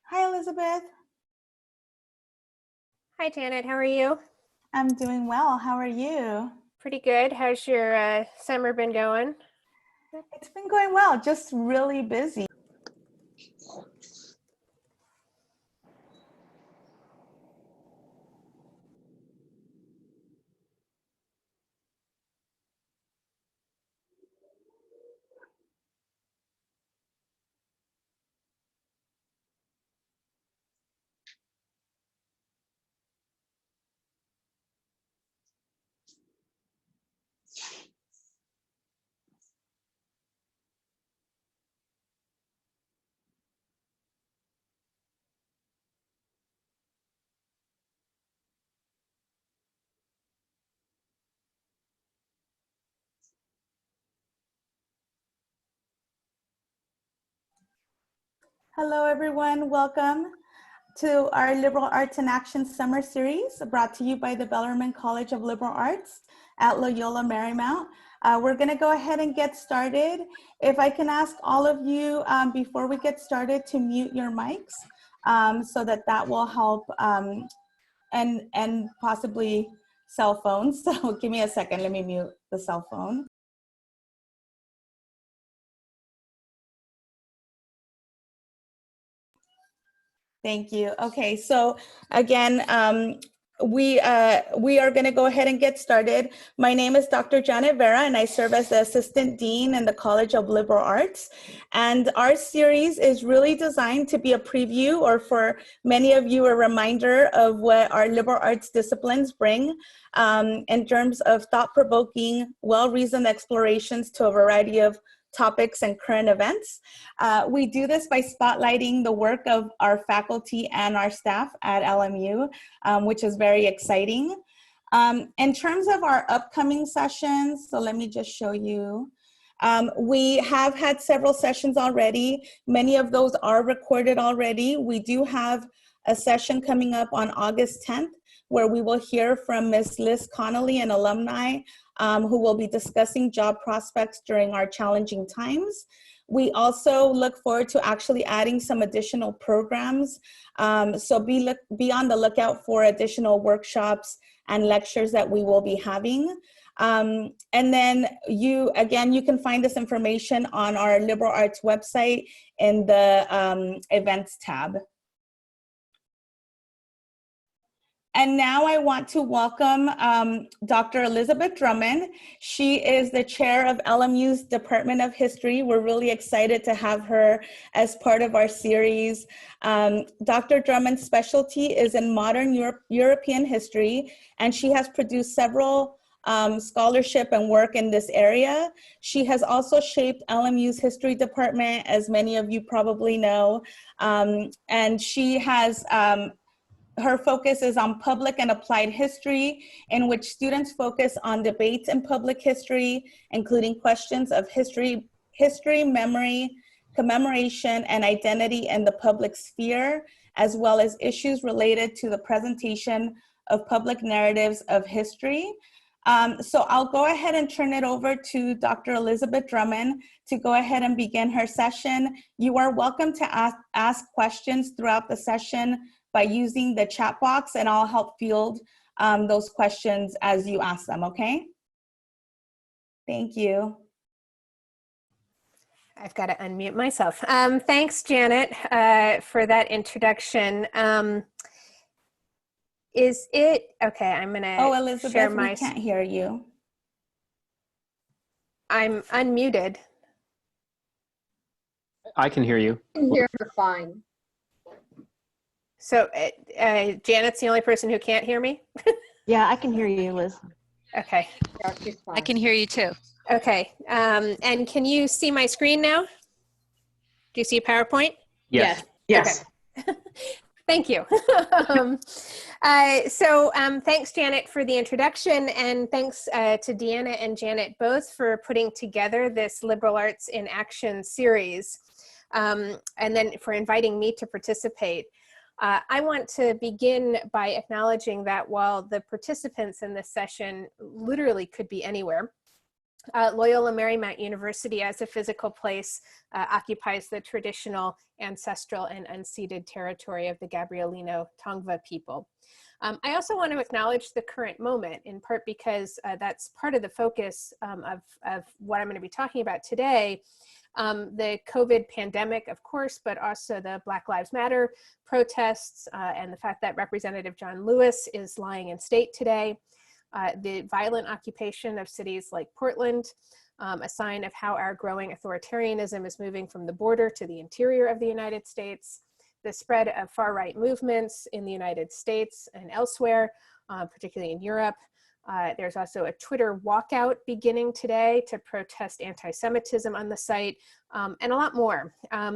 Hi, Elizabeth. Hi, Janet. How are you? I'm doing well. How are you? Pretty good. How's your summer been going? It's been going well, just really busy. Hello, everyone. Welcome to our Liberal Arts in Action Summer Series, brought to you by the Bellarmine College of Liberal Arts at Loyola Marymount. We're going to go ahead and get started. If I can ask all of you before we get started to mute your mics, so that will help, and possibly cell phones. So give me a second. Let me mute the cell phone. Thank you. Okay, so again, we are going to go ahead and get started. My name is Dr. Janet Vera, and I serve as the Assistant Dean in the College of Liberal Arts. And our series is really designed to be a preview, or for many of you, a reminder of what our liberal arts disciplines bring in terms of thought-provoking, well-reasoned explorations to a variety of topics and current events. We do this by spotlighting the work of our faculty and our staff at LMU, which is very exciting. In terms of our upcoming sessions, so let me just show you. We have had several sessions already. Many of those are recorded already. We do have a session coming up on August 10th, where we will hear from Ms. Liz Connolly, an alumni, who will be discussing job prospects during our challenging times. We also look forward to actually adding some additional programs. So be on the lookout for additional workshops and lectures that we will be having. And then you can find this information on our liberal arts website in the events tab. And now I want to welcome Dr. Elizabeth Drummond. She is the chair of LMU's Department of History. We're really excited to have her as part of our series. Dr. Drummond's specialty is in modern European history, and she has produced several scholarship and work in this area. She has also shaped LMU's history department, as many of you probably know, and she has her focus is on public and applied history, in which students focus on debates in public history, including questions of history, memory, commemoration, and identity in the public sphere, as well as issues related to the presentation of public narratives of history. So I'll go ahead and turn it over to Dr. Elizabeth Drummond to go ahead and begin her session. You are welcome to ask questions throughout the session by using the chat box, and I'll help field those questions as you ask them, okay? Thank you. I've got to unmute myself. Thanks, Janet, for that introduction. Is it, okay, I'm gonna Elizabeth, share my... we can't hear you. I'm unmuted. I can hear you. I can hear her fine. So Janet's the only person who can't hear me? Yeah, I can hear you, Liz. Okay. Yeah, she's fine. I can hear you too. Okay, and can you see my screen now? Do you see PowerPoint? Yes. Yes. Okay. Thank you. Thanks, Janet, for the introduction, and thanks to Deanna and Janet both for putting together this Liberal Arts in Action series, and then for inviting me to participate. I want to begin by acknowledging that while the participants in this session literally could be anywhere, Loyola Marymount University as a physical place occupies the traditional, ancestral, and unceded territory of the Gabrielino Tongva people. I also want to acknowledge the current moment, in part because that's part of the focus of what I'm going to be talking about today. The COVID pandemic, of course, but also the Black Lives Matter protests and the fact that Representative John Lewis is lying in state today. The violent occupation of cities like Portland, a sign of how our growing authoritarianism is moving from the border to the interior of the United States. The spread of far-right movements in the United States and elsewhere, particularly in Europe. There's also a Twitter walkout beginning today to protest anti-Semitism on the site, and a lot more.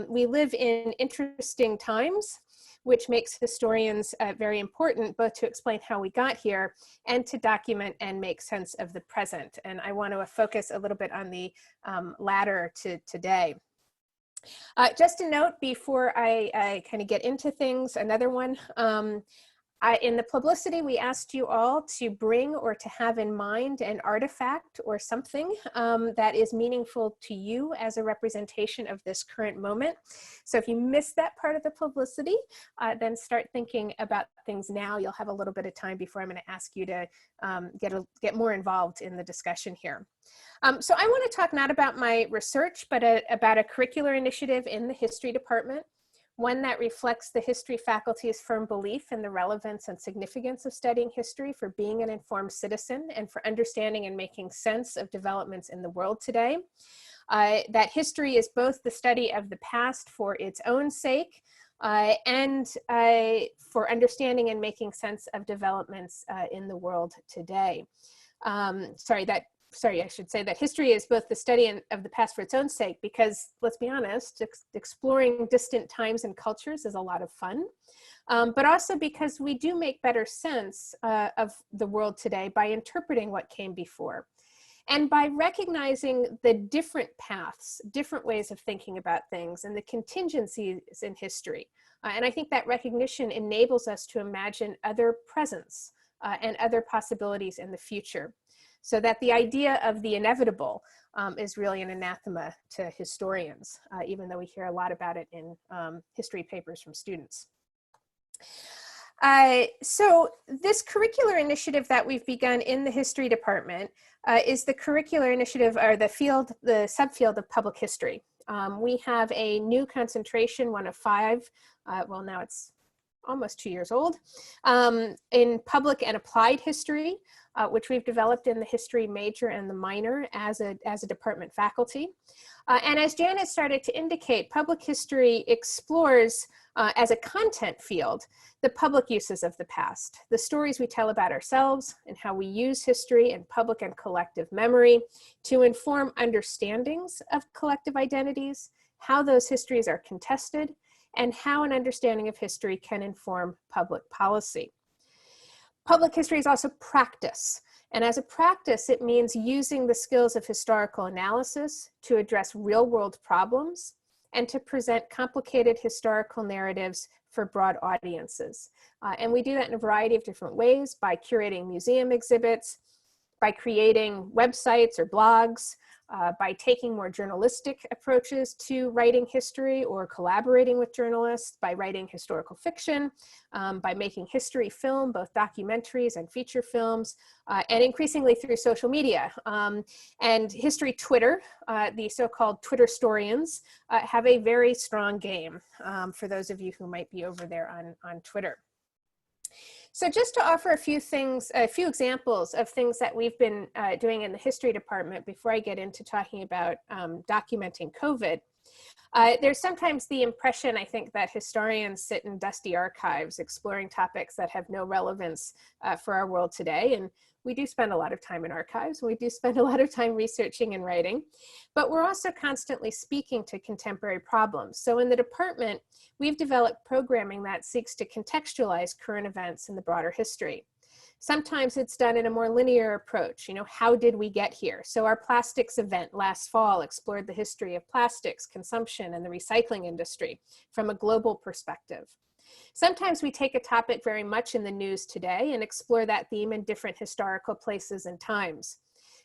We live in interesting times, which makes historians very important, both to explain how we got here and to document and make sense of the present. And I want to focus a little bit on the latter today. Just a note before I kind of get into things, another one. In the publicity, we asked you all to bring or to have in mind an artifact or something that is meaningful to you as a representation of this current moment. So if you missed that part of the publicity, then start thinking about things now. You'll have a little bit of time before I'm going to ask you to get more involved in the discussion here. So I want to talk not about my research, but about a curricular initiative in the history department, one that reflects the history faculty's firm belief in the relevance and significance of studying history for being an informed citizen and for understanding and making sense of developments in the world today. That history is both the study of the past for its own sake and for understanding and making sense of developments in the world today. I should say that history is both the study of the past for its own sake, because let's be honest, exploring distant times and cultures is a lot of fun, but also because we do make better sense of the world today by interpreting what came before. And by recognizing the different paths, different ways of thinking about things and the contingencies in history. And I think that recognition enables us to imagine other presents and other possibilities in the future. So that the idea of the inevitable is really an anathema to historians, even though we hear a lot about it in history papers from students. So this curricular initiative that we've begun in the history department is the curricular initiative, or the subfield of public history. We have a new concentration, one of 5, well now it's almost 2 years old, in public and applied history, which we've developed in the history major and the minor as a department faculty. And as Janet started to indicate, public history explores as a content field, the public uses of the past, the stories we tell about ourselves and how we use history and public and collective memory to inform understandings of collective identities, how those histories are contested, and how an understanding of history can inform public policy. Public history is also practice. And as a practice, it means using the skills of historical analysis to address real-world problems and to present complicated historical narratives for broad audiences. And we do that in a variety of different ways, by curating museum exhibits, by creating websites or blogs, by taking more journalistic approaches to writing history or collaborating with journalists, by writing historical fiction, by making history film, both documentaries and feature films, and increasingly through social media. And history Twitter, the so-called Twitterstorians, have a very strong game for those of you who might be over there on Twitter. So just to offer a few things, a few examples of things that we've been doing in the history department before I get into talking about documenting COVID. There's sometimes the impression, I think, that historians sit in dusty archives exploring topics that have no relevance for our world today. And we do spend a lot of time in archives. We do spend a lot of time researching and writing, but we're also constantly speaking to contemporary problems. So in the department, we've developed programming that seeks to contextualize current events in the broader history. Sometimes it's done in a more linear approach. You know, how did we get here? So our plastics event last fall explored the history of plastics, consumption, and the recycling industry from a global perspective. Sometimes we take a topic very much in the news today and explore that theme in different historical places and times.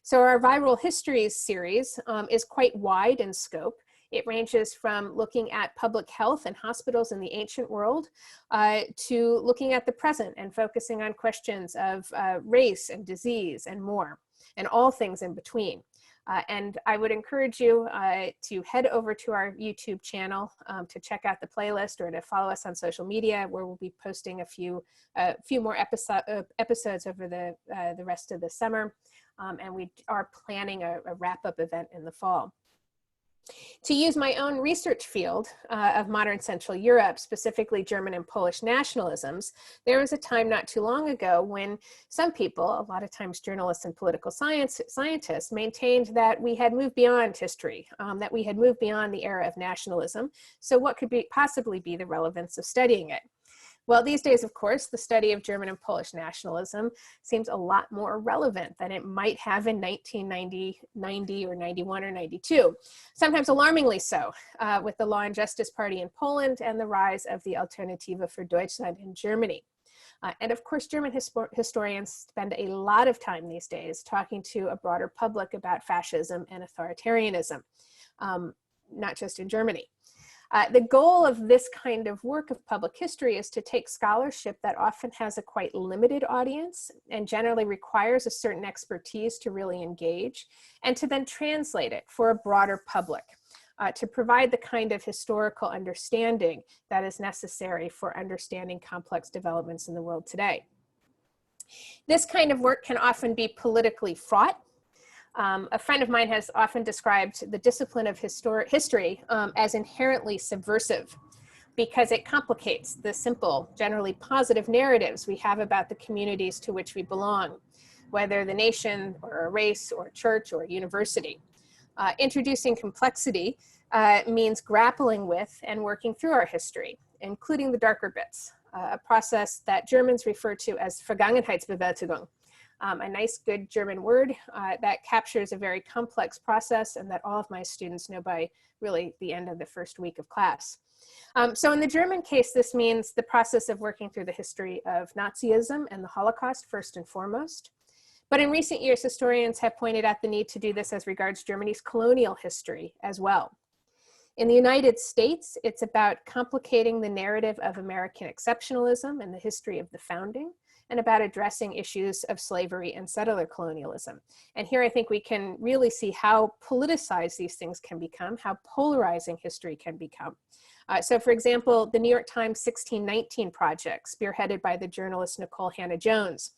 So our Viral Histories series is quite wide in scope. It ranges from looking at public health and hospitals in the ancient world to looking at the present and focusing on questions of race and disease and more, and all things in between. And I would encourage you to head over to our YouTube channel to check out the playlist or to follow us on social media, where we'll be posting a few more episodes over the rest of the summer. And we are planning a wrap-up event in the fall. To use my own research field of modern Central Europe, specifically German and Polish nationalisms, there was a time not too long ago when some people, a lot of times journalists and political scientists, maintained that we had moved beyond history, that we had moved beyond the era of nationalism. So what could possibly be the relevance of studying it? Well, these days, of course, the study of German and Polish nationalism seems a lot more relevant than it might have in 1990, 90, or 91, or 92. Sometimes alarmingly so, with the Law and Justice Party in Poland and the rise of the Alternative für Deutschland in Germany. And of course, German historians spend a lot of time these days talking to a broader public about fascism and authoritarianism, not just in Germany. The goal of this kind of work of public history is to take scholarship that often has a quite limited audience and generally requires a certain expertise to really engage, and to then translate it for a broader public, to provide the kind of historical understanding that is necessary for understanding complex developments in the world today. This kind of work can often be politically fraught. A friend of mine has often described the discipline of history as inherently subversive, because it complicates the simple, generally positive narratives we have about the communities to which we belong, whether the nation or a race or a church or a university. Introducing complexity means grappling with and working through our history, including the darker bits, a process that Germans refer to as Vergangenheitsbewältigung. A nice, good German word that captures a very complex process and that all of my students know by really the end of the first week of class. So in the German case, this means the process of working through the history of Nazism and the Holocaust first and foremost. But in recent years, historians have pointed out the need to do this as regards Germany's colonial history as well. In the United States, it's about complicating the narrative of American exceptionalism and the history of the founding, and about addressing issues of slavery and settler colonialism. And here I think we can really see how politicized these things can become, how polarizing history can become. So for example, the New York Times 1619 project, spearheaded by the journalist Nicole Hannah-Jones,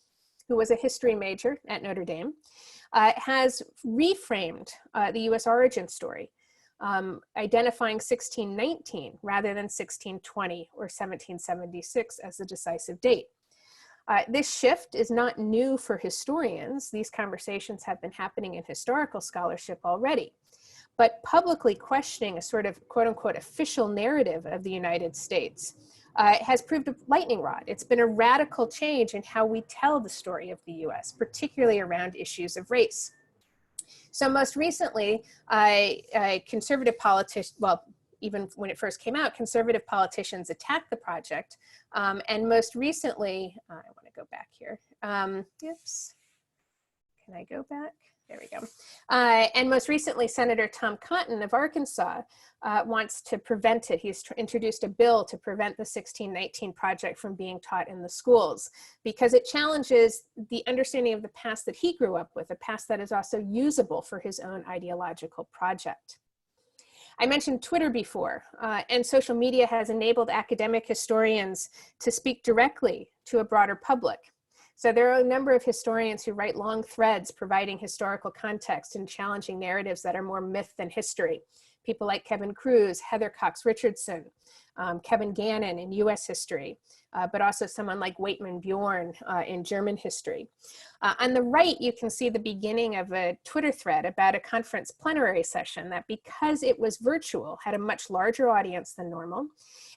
who was a history major at Notre Dame, has reframed the US origin story, identifying 1619 rather than 1620 or 1776 as the decisive date. This shift is not new for historians. These conversations have been happening in historical scholarship already. But publicly questioning a sort of quote unquote official narrative of the United States has proved a lightning rod. It's been a radical change in how we tell the story of the US, particularly around issues of race. So most recently, conservative politicians, well, even when it first came out, conservative politicians attacked the project. And most recently, I want to go back here. Oops, can I go back? There we go. And most recently, Senator Tom Cotton of Arkansas wants to prevent it. He's introduced a bill to prevent the 1619 project from being taught in the schools, because it challenges the understanding of the past that he grew up with, a past that is also usable for his own ideological project. I mentioned Twitter before, and social media has enabled academic historians to speak directly to a broader public. So there are a number of historians who write long threads providing historical context and challenging narratives that are more myth than history. People like Kevin Cruz, Heather Cox Richardson, Kevin Gannon in US history, but also someone like Waitman Bjorn in German history. On the right, you can see the beginning of a Twitter thread about a conference plenary session that, because it was virtual, had a much larger audience than normal,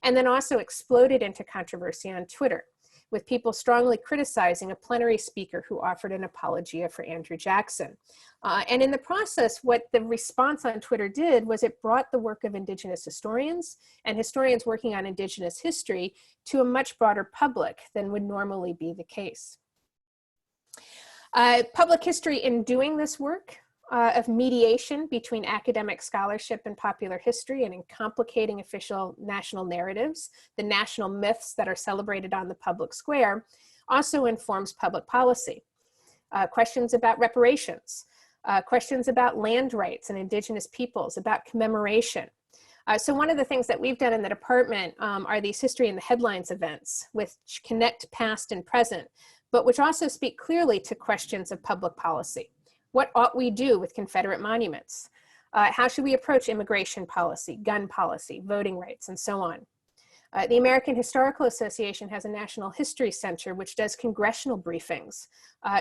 and then also exploded into controversy on Twitter, with people strongly criticizing a plenary speaker who offered an apologia for Andrew Jackson. And in the process, what the response on Twitter did was it brought the work of Indigenous historians and historians working on Indigenous history to a much broader public than would normally be the case. Public history in doing this work of mediation between academic scholarship and popular history, and in complicating official national narratives, the national myths that are celebrated on the public square, also informs public policy. Questions about reparations, questions about land rights and indigenous peoples, about commemoration. So one of the things that we've done in the department are these history in the headlines events, which connect past and present, but which also speak clearly to questions of public policy. What ought we do with Confederate monuments? How should we approach immigration policy, gun policy, voting rights, and so on? The American Historical Association has a National History Center which does congressional briefings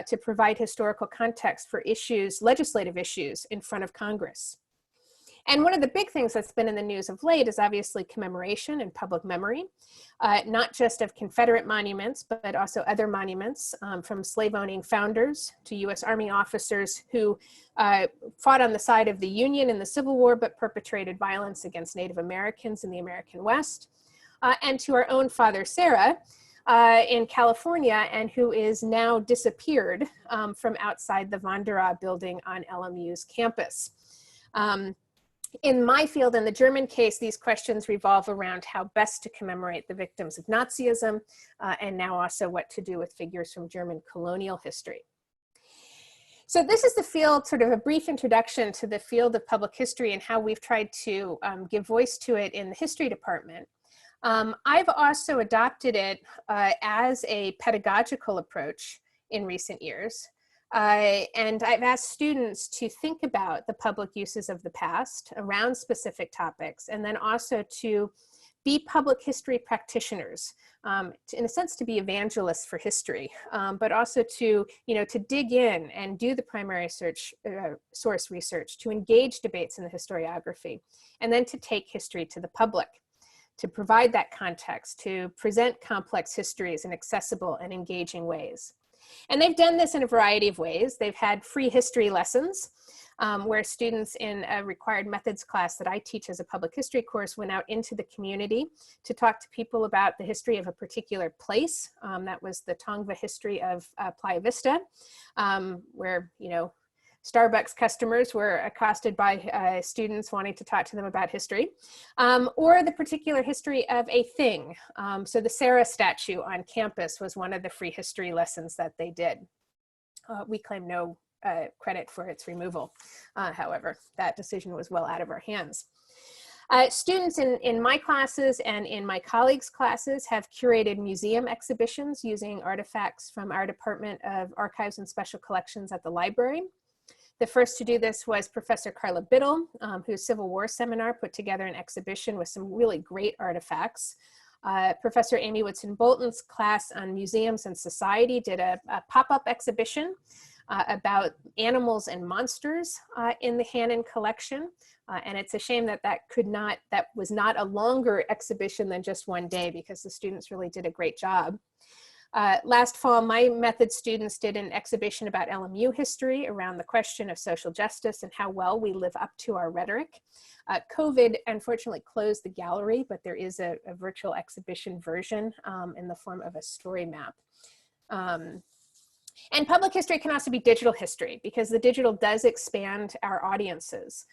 to provide historical context for issues, legislative issues in front of Congress. And one of the big things that's been in the news of late is obviously commemoration and public memory, not just of Confederate monuments, but also other monuments from slave-owning founders to US Army officers who fought on the side of the Union in the Civil War, but perpetrated violence against Native Americans in the American West, and to our own Father Sarah in California, and who is now disappeared from outside the Wanderer building on LMU's campus. In my field, in the German case, these questions revolve around how best to commemorate the victims of Nazism, and now also what to do with figures from German colonial history. So this is the field, sort of a brief introduction to the field of public history and how we've tried to give voice to it in the history department. I've also adopted it as a pedagogical approach in recent years. And I've asked students to think about the public uses of the past around specific topics, and then also to be public history practitioners, in a sense to be evangelists for history, but also to, to dig in and do the primary source research, to engage debates in the historiography, and then to take history to the public, to provide that context, to present complex histories in accessible and engaging ways. And they've done this in a variety of ways. They've had free history lessons where students in a required methods class that I teach as a public history course went out into the community to talk to people about the history of a particular place. That was the Tongva history of Playa Vista, where, Starbucks customers were accosted by students wanting to talk to them about history, or the particular history of a thing. So the Sarah statue on campus was one of the free history lessons that they did. We claim no credit for its removal. However, that decision was well out of our hands. Students in my classes and in my colleagues' classes have curated museum exhibitions using artifacts from our Department of Archives and Special Collections at the library. The first to do this was Professor Carla Biddle, whose Civil War seminar put together an exhibition with some really great artifacts. Professor Amy Woodson-Bolton's class on museums and society did a pop-up exhibition about animals and monsters in the Hannon collection. And it's a shame that that was not a longer exhibition than just one day, because the students really did a great job. Last fall, my method students did an exhibition about LMU history around the question of social justice and how well we live up to our rhetoric. COVID unfortunately closed the gallery, but there is a virtual exhibition version in the form of a story map. And public history can also be digital history, because the digital does expand our audiences.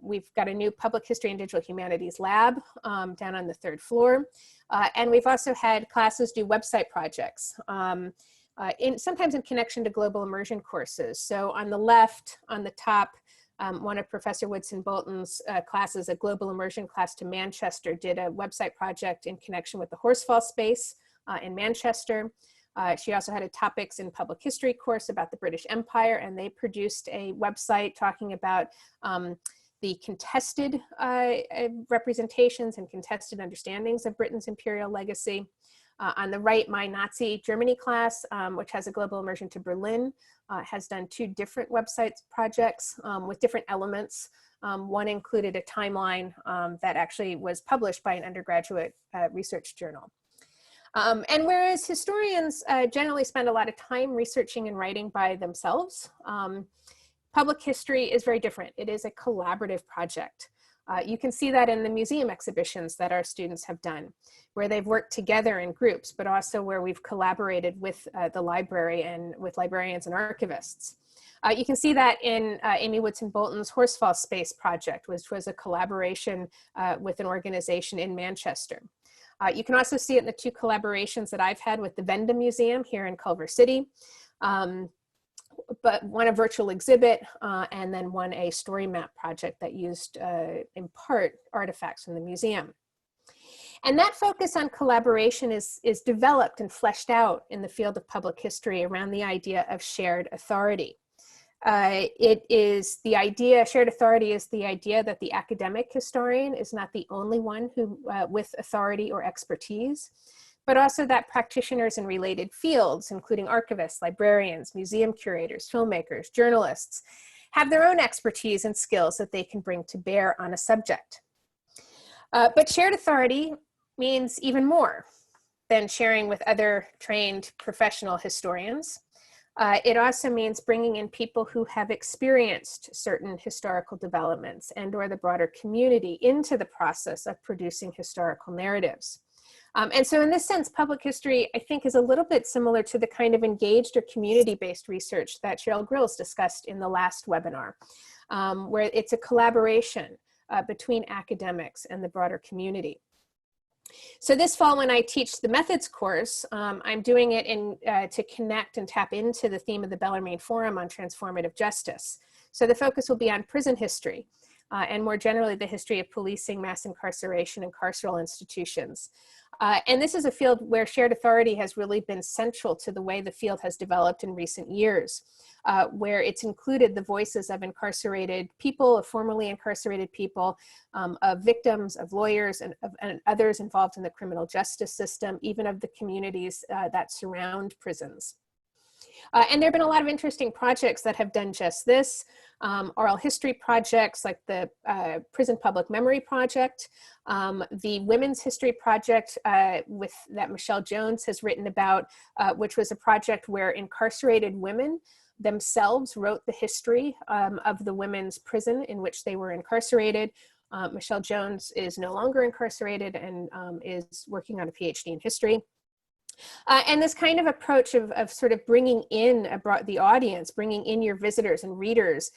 We've got a new public history and digital humanities lab down on the 3rd floor. And we've also had classes do website projects, sometimes in connection to global immersion courses. So on the left, on the top, one of Professor Woodson-Bolton's classes, a global immersion class to Manchester, did a website project in connection with the Horsfall space in Manchester. She also had a topics in public history course about the British Empire, and they produced a website talking about the contested representations and contested understandings of Britain's imperial legacy. On the right, my Nazi Germany class, which has a global immersion to Berlin, has done 2 different website projects with different elements. One included a timeline that actually was published by an undergraduate research journal. And whereas historians generally spend a lot of time researching and writing by themselves, public history is very different. It is a collaborative project. You can see that in the museum exhibitions that our students have done, where they've worked together in groups, but also where we've collaborated with the library and with librarians and archivists. You can see that in Amy Woodson Bolton's Horsefall Space project, which was a collaboration with an organization in Manchester. You can also see it in the 2 collaborations that I've had with the Venda Museum here in Culver City. But one a virtual exhibit, and then one a story map project that used, in part, artifacts from the museum. And that focus on collaboration is developed and fleshed out in the field of public history around the idea of shared authority. It is the idea, shared authority is the idea that the academic historian is not the only one who, with authority or expertise, but also that practitioners in related fields, including archivists, librarians, museum curators, filmmakers, journalists, have their own expertise and skills that they can bring to bear on a subject. But shared authority means even more than sharing with other trained professional historians. It also means bringing in people who have experienced certain historical developments and or the broader community into the process of producing historical narratives. And so in this sense, public history, I think, is a little bit similar to the kind of engaged or community-based research that Cheryl Grills discussed in the last webinar, where it's a collaboration between academics and the broader community. So this fall, when I teach the methods course, I'm doing it to connect and tap into the theme of the Bellarmine Forum on transformative justice. So the focus will be on prison history, and more generally, the history of policing, mass incarceration, and carceral institutions. And this is a field where shared authority has really been central to the way the field has developed in recent years, where it's included the voices of incarcerated people, of formerly incarcerated people, of victims, of lawyers, and others involved in the criminal justice system, even of the communities that surround prisons. And there have been a lot of interesting projects that have done just this. Oral history projects like the Prison Public Memory Project, the Women's History Project that Michelle Jones has written about, which was a project where incarcerated women themselves wrote the history of the women's prison in which they were incarcerated. Michelle Jones is no longer incarcerated and is working on a PhD in history. And this kind of approach of sort of bringing in the audience, bringing in your visitors and readers,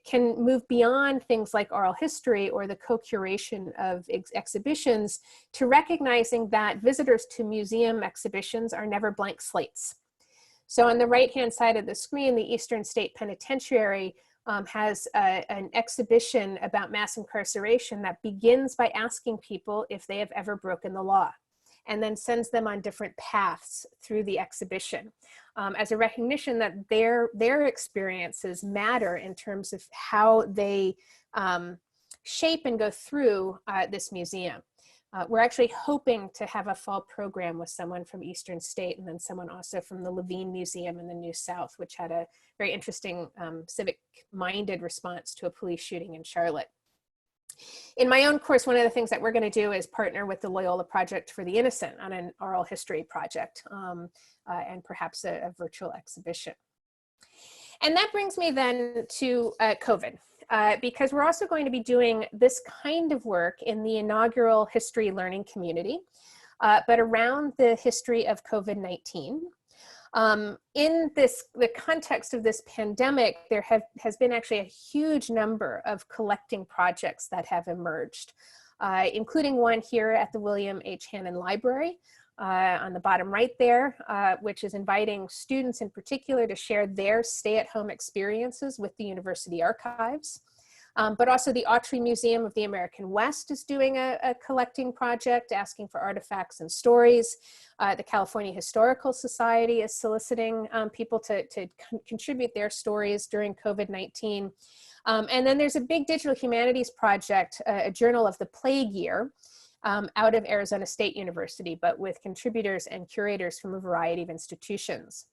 can move beyond things like oral history or the co-curation of exhibitions to recognizing that visitors to museum exhibitions are never blank slates. So on the right-hand side of the screen, the Eastern State Penitentiary has an exhibition about mass incarceration that begins by asking people if they have ever broken the law, and then sends them on different paths through the exhibition as a recognition that their experiences matter in terms of how they shape and go through this museum. We're actually hoping to have a fall program with someone from Eastern State and then someone also from the Levine Museum in the New South, which had a very interesting civic-minded response to a police shooting in Charlotte. In my own course, one of the things that we're going to do is partner with the Loyola Project for the Innocent on an oral history project and perhaps a virtual exhibition. And that brings me then to COVID, because we're also going to be doing this kind of work in the inaugural history learning community, but around the history of COVID-19. In the context of this pandemic, there has been actually a huge number of collecting projects that have emerged, including one here at the William H. Hannon Library on the bottom right there, which is inviting students in particular to share their stay-at-home experiences with the university archives. But also the Autry Museum of the American West is doing a collecting project asking for artifacts and stories. The California Historical Society is soliciting people to contribute their stories during COVID-19. And then there's a big digital humanities project, a journal of the plague year, out of Arizona State University, but with contributors and curators from a variety of institutions.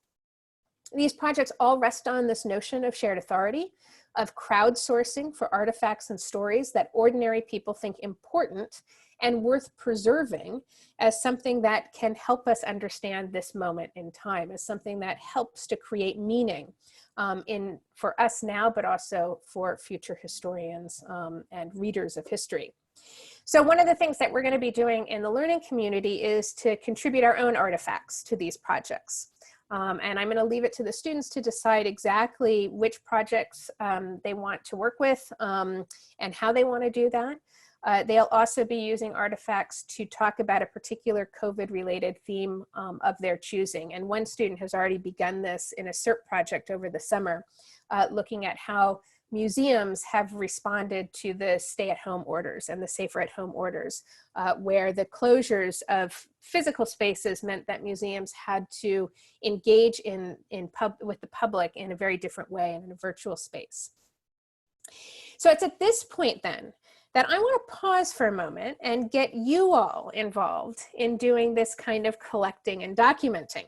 These projects all rest on this notion of shared authority, of crowdsourcing for artifacts and stories that ordinary people think important and worth preserving as something that can help us understand this moment in time, as something that helps to create meaning for us now, but also for future historians and readers of history. So one of the things that we're going to be doing in the learning community is to contribute our own artifacts to these projects. And I'm going to leave it to the students to decide exactly which projects they want to work with and how they want to do that. They'll also be using artifacts to talk about a particular COVID-related theme of their choosing. And one student has already begun this in a CERT project over the summer, looking at how museums have responded to the stay-at-home orders and the safer-at-home orders, where the closures of physical spaces meant that museums had to engage with the public in a very different way in a virtual space. So it's at this point then that I want to pause for a moment and get you all involved in doing this kind of collecting and documenting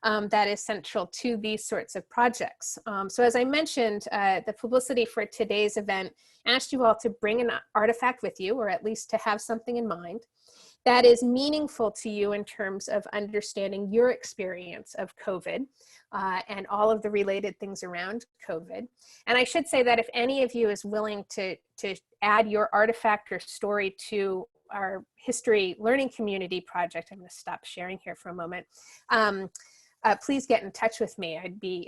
that is central to these sorts of projects. So as I mentioned, the publicity for today's event asked you all to bring an artifact with you, or at least to have something in mind that is meaningful to you in terms of understanding your experience of COVID and all of the related things around COVID. And I should say that if any of you is willing to add your artifact or story to our history learning community project, I'm going to stop sharing here for a moment. Please get in touch with me.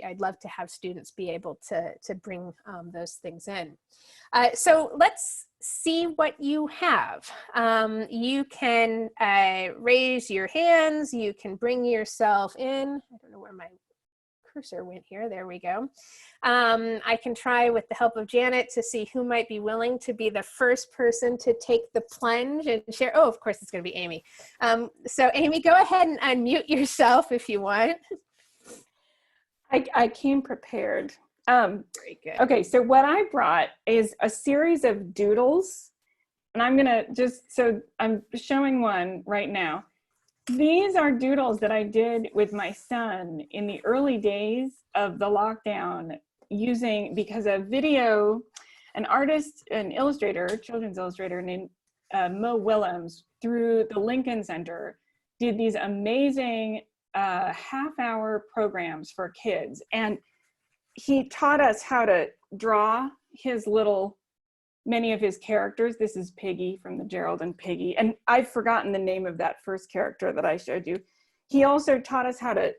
I'd love to have students be able to bring those things in. So let's see what you have. You can raise your hands. You can bring yourself in. I don't know where my cursor went here. There we go. I can try with the help of Janet to see who might be willing to be the first person to take the plunge and share. Oh, of course, it's going to be Amy. So Amy, go ahead and unmute yourself if you want. I came prepared. Very good. Okay, so what I brought is a series of doodles, and I'm gonna I'm showing one right now. These are doodles that I did with my son in the early days of the lockdown because a video, an artist, an illustrator, children's illustrator named Mo Willems through the Lincoln Center did these amazing half-hour programs for kids. And he taught us how to draw many of his characters. This is Piggy from the Gerald and Piggy. And I've forgotten the name of that first character that I showed you. He also taught us how to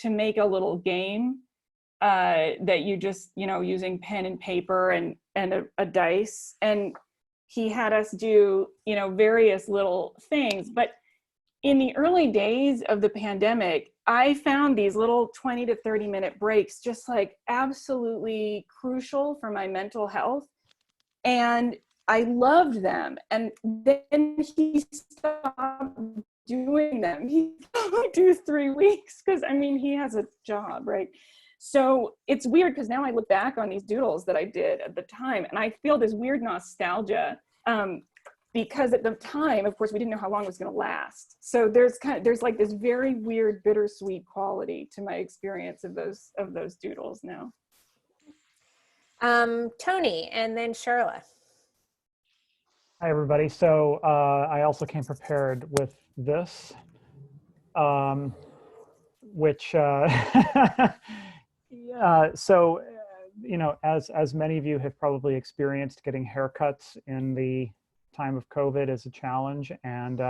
make a little game that you just, using pen and paper and a dice. And he had us do, various little things. But in the early days of the pandemic, I found these little 20 to 30 minute breaks just like absolutely crucial for my mental health. And I loved them. And then he stopped doing them. He only do 3 weeks because he has a job, right? So it's weird because now I look back on these doodles that I did at the time and I feel this weird nostalgia because at the time, of course, we didn't know how long it was going to last. So there's like this very weird bittersweet quality to my experience of those doodles now. Tony, and then Charla. Hi, everybody. So I also came prepared with this, which, as many of you have probably experienced, getting haircuts in the time of COVID is a challenge. And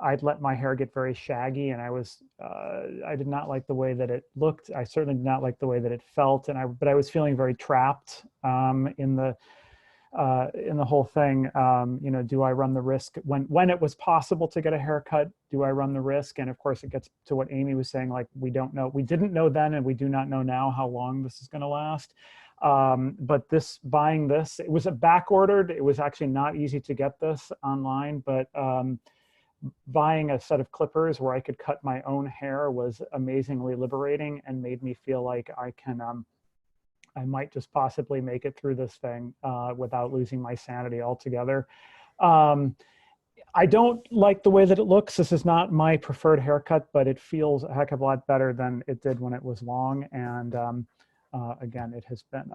I'd let my hair get very shaggy, and I did not like the way that it looked. I certainly did not like the way that it felt, but I was feeling very trapped in the whole thing. Do I run the risk when it was possible to get a haircut? Do I run the risk? And of course, it gets to what Amy was saying. Like, we didn't know then, and we do not know now how long this is going to last. But buying this, it was back ordered. It was actually not easy to get this online, but buying a set of clippers where I could cut my own hair was amazingly liberating and made me feel like I might just possibly make it through this thing without losing my sanity altogether. I don't like the way that it looks. This is not my preferred haircut, but it feels a heck of a lot better than it did when it was long. And again, it has been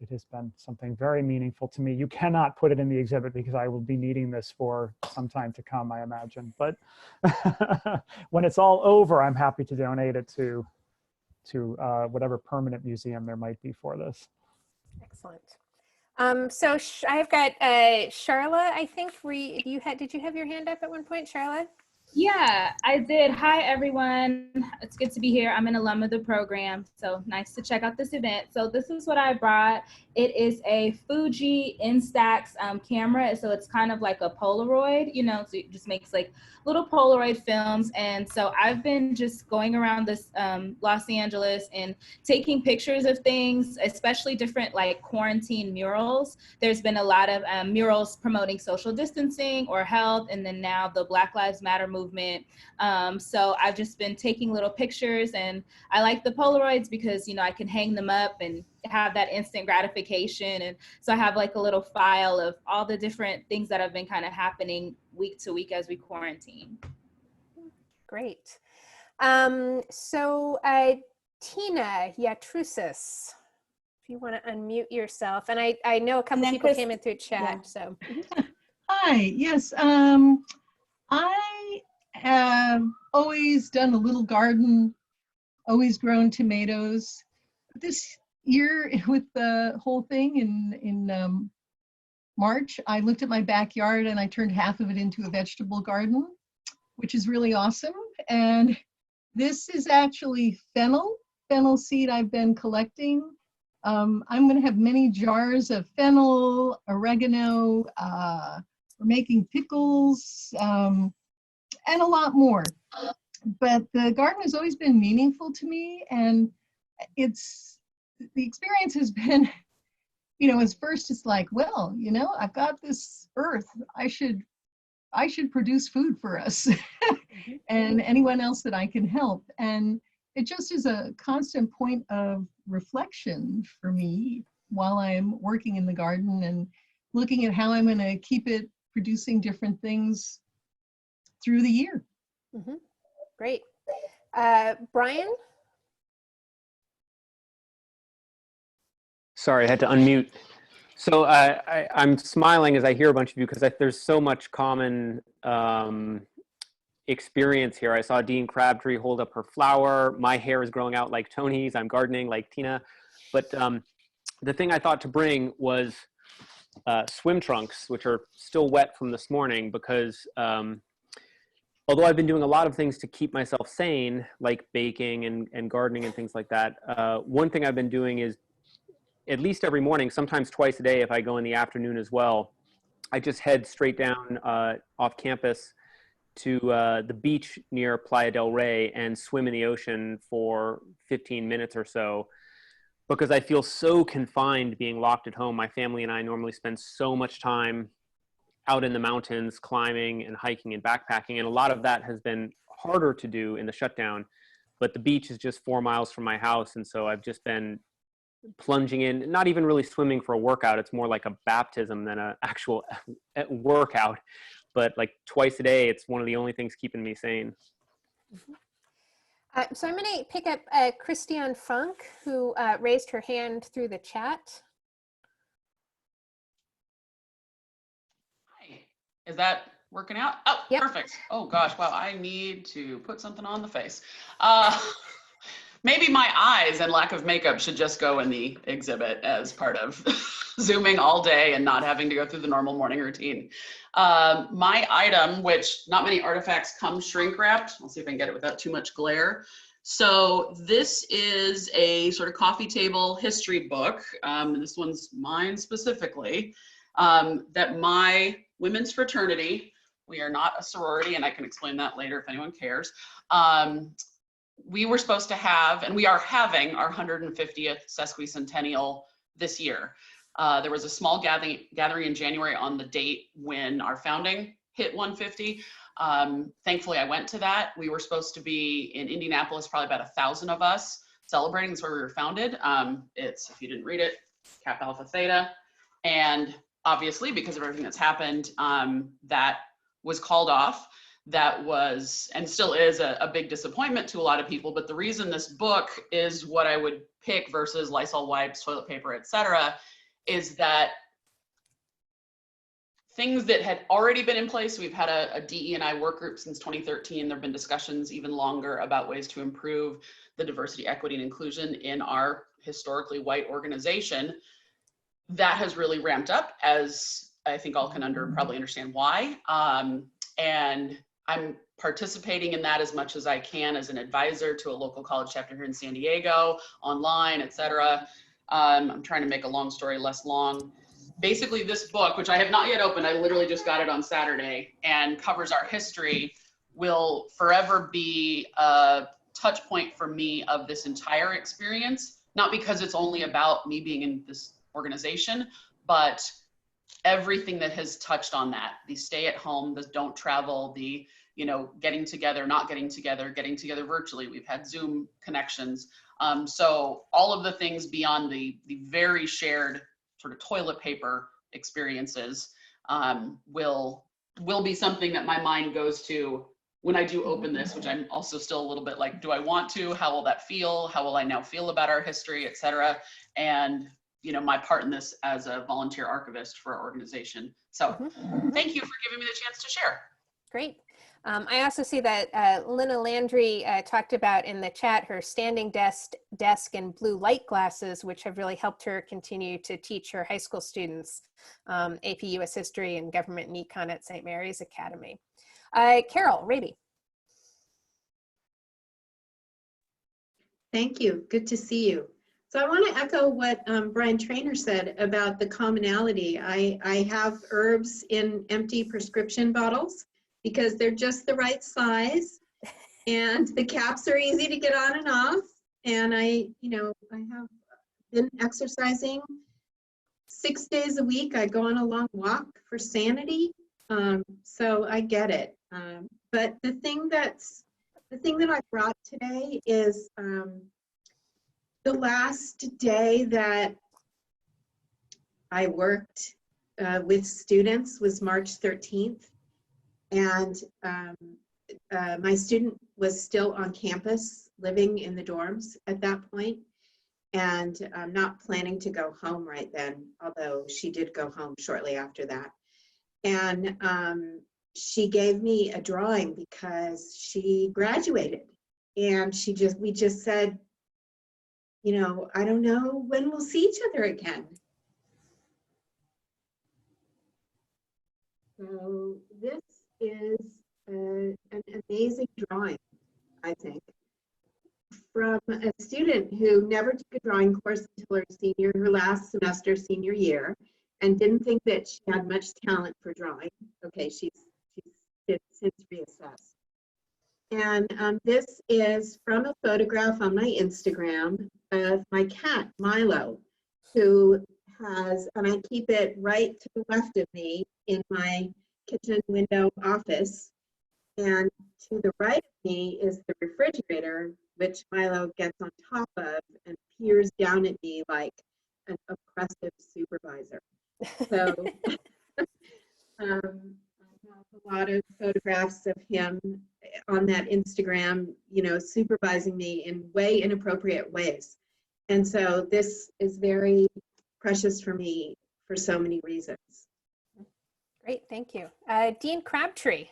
it has been something very meaningful to me. You cannot put it in the exhibit because I will be needing this for some time to come, I imagine. But when it's all over, I'm happy to donate it to whatever permanent museum there might be for this. Excellent. So I've got Charla, I think. Did you have your hand up at one point, Charla? Yeah, I did. Hi, everyone. It's good to be here. I'm an alum of the program, so nice to check out this event. So this is what I brought. It is a Fuji Instax camera, so it's kind of like a Polaroid, you know, so it just makes like little Polaroid films. And so I've been just going around this Los Angeles and taking pictures of things, especially different like quarantine murals. There's been a lot of murals promoting social distancing or health, and then now the Black Lives Matter movement. So I've just been taking little pictures, and I like the Polaroids because, you know, I can hang them up and have that instant gratification. And so I have like a little file of all the different things that have been kind of happening week to week as we quarantine. Great. So Tina Yatrusis, if you want to unmute yourself. And I know a couple then people Chris- came in through chat, yeah. so. Hi, yes. I have always done a little garden, always grown tomatoes. This year with the whole thing in March, I looked at my backyard and I turned half of it into a vegetable garden, which is really awesome. And this is actually fennel seed I've been collecting. I'm going to have many jars of fennel, oregano, we're making pickles, and a lot more. But the garden has always been meaningful to me, and the experience has been, you know, as first it's like, well, you know, I've got this earth, I should produce food for us and anyone else that I can help. And it just is a constant point of reflection for me while I'm working in the garden and looking at how I'm going to keep it producing different things through the year. Mm-hmm. Great. Brian? Sorry, I had to unmute. So I'm smiling as I hear a bunch of you because there's so much common experience here. I saw Dean Crabtree hold up her flower. My hair is growing out like Tony's. I'm gardening like Tina. But the thing I thought to bring was swim trunks, which are still wet from this morning because although I've been doing a lot of things to keep myself sane, like baking and gardening and things like that, one thing I've been doing is at least every morning, sometimes twice a day if I go in the afternoon as well, I just head straight down off campus to the beach near Playa del Rey and swim in the ocean for 15 minutes or so because I feel so confined being locked at home. My family and I normally spend so much time out in the mountains, climbing and hiking and backpacking, and a lot of that has been harder to do in the shutdown, but the beach is just 4 miles from my house, and so I've just been plunging in, not even really swimming for a workout. It's more like a baptism than an actual workout. But like twice a day, it's one of the only things keeping me sane. So I'm going to pick up Christiane Funk, who raised her hand through the chat. Hi, is that working out? Oh, yep. Perfect. Oh gosh, wow, I need to put something on the face. Maybe my eyes and lack of makeup should just go in the exhibit as part of Zooming all day and not having to go through the normal morning routine. My item, which not many artifacts come shrink wrapped. I'll see if I can get it without too much glare. So this is a sort of coffee table history book. This one's mine specifically, that my women's fraternity, we are not a sorority, and I can explain that later if anyone cares. We were supposed to have, and we are having, our 150th sesquicentennial this year. There was a small gathering in January on the date when our founding hit 150. Thankfully, I went to that. We were supposed to be in Indianapolis, probably about 1,000 of us celebrating. That's where we were founded. It's, if you didn't read it, Kappa Alpha Theta. And obviously, because of everything that's happened, that was called off. That was, and still is, a big disappointment to a lot of people. But the reason this book is what I would pick versus Lysol wipes, toilet paper, etc., is that things that had already been in place, we've had a DE&I work group since 2013. There have been discussions even longer about ways to improve the diversity, equity, and inclusion in our historically white organization. That has really ramped up, as I think all can probably understand why. And I'm participating in that as much as I can as an advisor to a local college chapter here in San Diego, online, etc. I'm trying to make a long story less long. Basically, this book, which I have not yet opened, I literally just got it on Saturday, and covers our history, will forever be a touch point for me of this entire experience. Not because it's only about me being in this organization, but everything that has touched on that, the stay at home, the don't travel, the, you know, getting together, not getting together virtually. We've had Zoom connections. So all of the things beyond the very shared sort of toilet paper experiences will be something that my mind goes to when I do open this, which I'm also still a little bit like, do I want to? How will that feel? How will I now feel about our history, et cetera? And, you know, my part in this as a volunteer archivist for our organization. So thank you for giving me the chance to share. Great. I also see that Lina Landry talked about in the chat her standing desk and blue light glasses, which have really helped her continue to teach her high school students AP US History and Government and Econ at St. Mary's Academy. Carol Raby. Thank you. Good to see you. So I want to echo what Brian Traynor said about the commonality. I have herbs in empty prescription bottles because they're just the right size and the caps are easy to get on and off. And I have been exercising 6 days a week. I go on a long walk for sanity. So I get it. But the thing that I brought today is the last day that I worked with students was March 13th. And my student was still on campus living in the dorms at that point, and not planning to go home right then, although she did go home shortly after that. And she gave me a drawing because she graduated, and we just said, you know, I don't know when we'll see each other again. So this is an amazing drawing, I think, from a student who never took a drawing course until her last semester, senior year, and didn't think that she had much talent for drawing. Okay, she's since reassessed. And this is from a photograph on my Instagram of my cat, Milo, who has, and I keep it right to the left of me in my kitchen window office. And to the right of me is the refrigerator, which Milo gets on top of and peers down at me like an oppressive supervisor. So I have a lot of photographs of him on that Instagram, you know, supervising me in way inappropriate ways. And so this is very precious for me for so many reasons. Great, thank you. Dean Crabtree.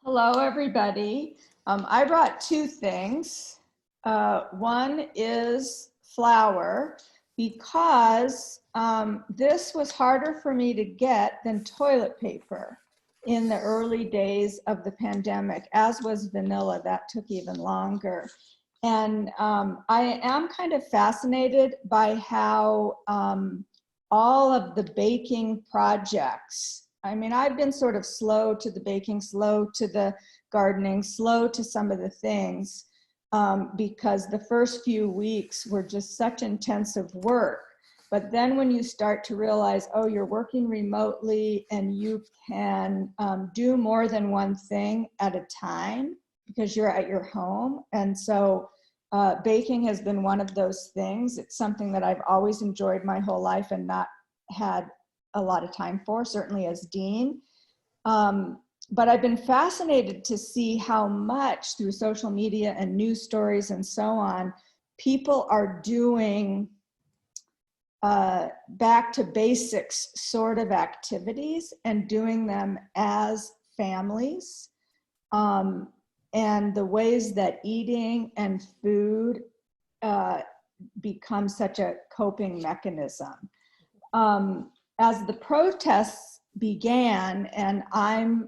Hello, everybody. I brought two things. One is flour, because this was harder for me to get than toilet paper in the early days of the pandemic, as was vanilla. That took even longer. And I am kind of fascinated by how all of the baking projects, I mean, I've been sort of slow to the baking, slow to the gardening, slow to some of the things, because the first few weeks were just such intensive work. But then when you start to realize, oh, you're working remotely and you can do more than one thing at a time because you're at your home. And so baking has been one of those things. It's something that I've always enjoyed my whole life and not had a lot of time for, certainly as dean. But I've been fascinated to see how much through social media and news stories and so on, people are doing back to basics sort of activities and doing them as families. And the ways that eating and food become such a coping mechanism. As the protests began, and I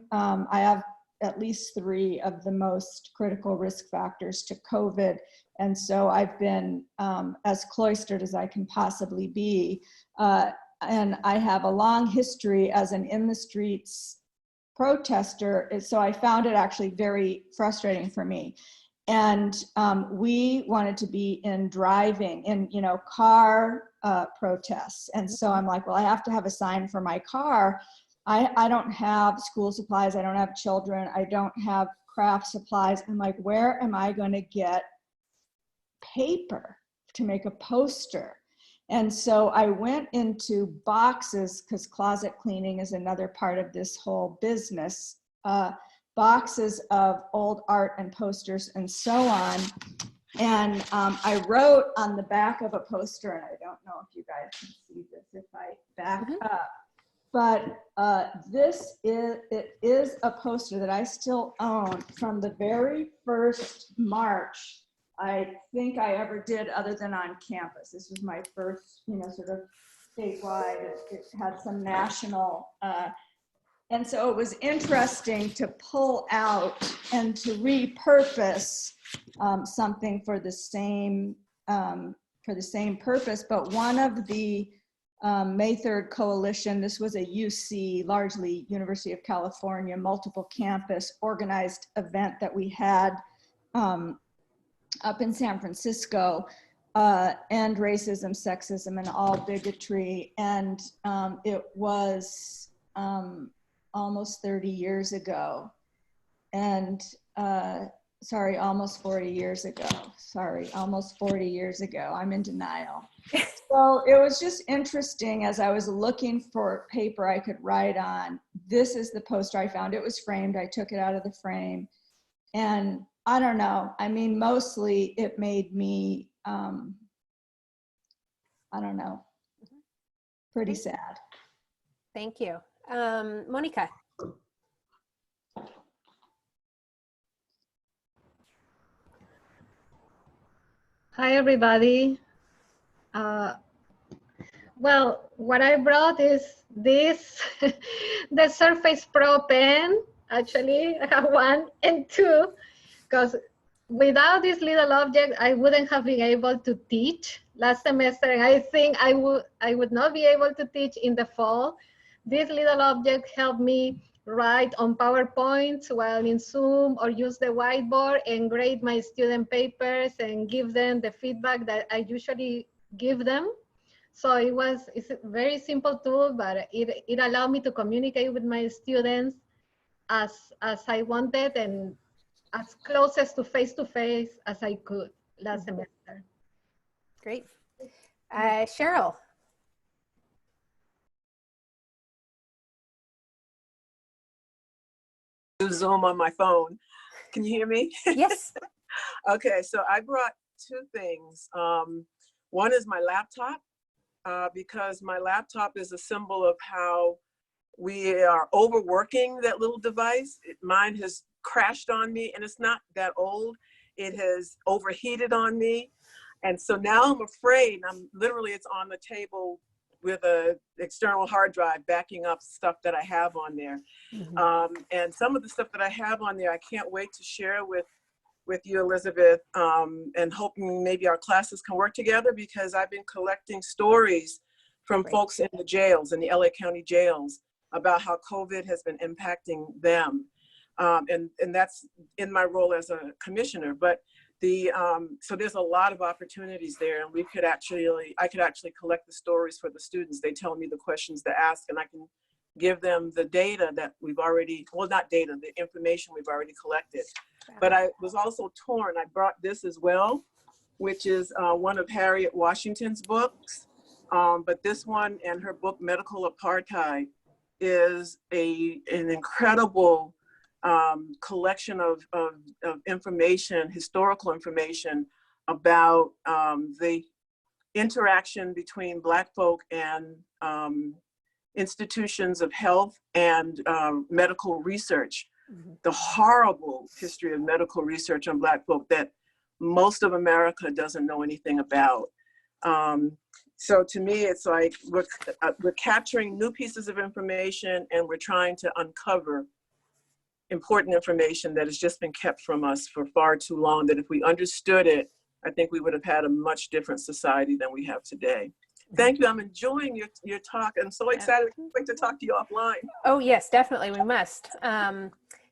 have at least 3 of the most critical risk factors to COVID. And so I've been as cloistered as I can possibly be. And I have a long history as an in the streets protester. So I found it actually very frustrating for me. And we wanted to be in driving, in, car protests. And so I'm like, well, I have to have a sign for my car. I don't have school supplies. I don't have children. I don't have craft supplies. I'm like, where am I going to get paper to make a poster? And so I went into boxes, because closet cleaning is another part of this whole business, boxes of old art and posters and so on. And I wrote on the back of a poster, and I don't know if you guys can see this if I back up, but it is a poster that I still own from the very first march I think I ever did other than on campus. This was my first, sort of statewide. It had some national, and so it was interesting to pull out and to repurpose something for the same purpose. But one of the May 3rd Coalition, this was a UC, largely University of California, multiple campus organized event that we had up in San Francisco, and racism, sexism, and all bigotry. And it was almost 30 years ago. And sorry, almost 40 years ago. Sorry, almost 40 years ago. I'm in denial. So it was just interesting as I was looking for paper I could write on. This is the poster I found. It was framed. I took it out of the frame. And I don't know. I mean, mostly it made me, I don't know, pretty sad. Thank you. Monica. Hi, everybody. Well, what I brought is this, the Surface Pro pen. Actually, I have 1 and 2, because without this little object, I wouldn't have been able to teach last semester. And I think I would not be able to teach in the fall. This little object helped me write on PowerPoints while in Zoom, or use the whiteboard and grade my student papers and give them the feedback that I usually give them. So it's a very simple tool, but it allowed me to communicate with my students as I wanted and as closest to face as I could last semester. Great. Cheryl. Zoom on my phone. Can you hear me? Yes. Okay, so I brought 2 things. One is my laptop, because my laptop is a symbol of how we are overworking that little device. Mine has crashed on me, and it's not that old. It has overheated on me. And so now I'm afraid, it's on the table with an external hard drive backing up stuff that I have on there. And some of the stuff that I have on there, I can't wait to share with you, Elizabeth, and hoping maybe our classes can work together, because I've been collecting stories from folks in the jails, in the LA County jails, about how COVID has been impacting them. And that's in my role as a commissioner. But so there's a lot of opportunities there, and I could actually collect the stories for the students. They tell me the questions to ask, and I can give them the data that we've already, well, not data, the information we've already collected. But I was also torn. I brought this as well, which is one of Harriet Washington's books. But this one and her book, Medical Apartheid, is an incredible collection of information, historical information about the interaction between Black folk and institutions of health and medical research. The horrible history of medical research on Black folk that most of America doesn't know anything about. So to me, it's like we're capturing new pieces of information and we're trying to uncover important information that has just been kept from us for far too long, that if we understood it, I think we would have had a much different society than we have today. Thank you. I'm enjoying your talk. I'm so excited. I'd like to talk to you offline. Oh, yes, definitely. We must.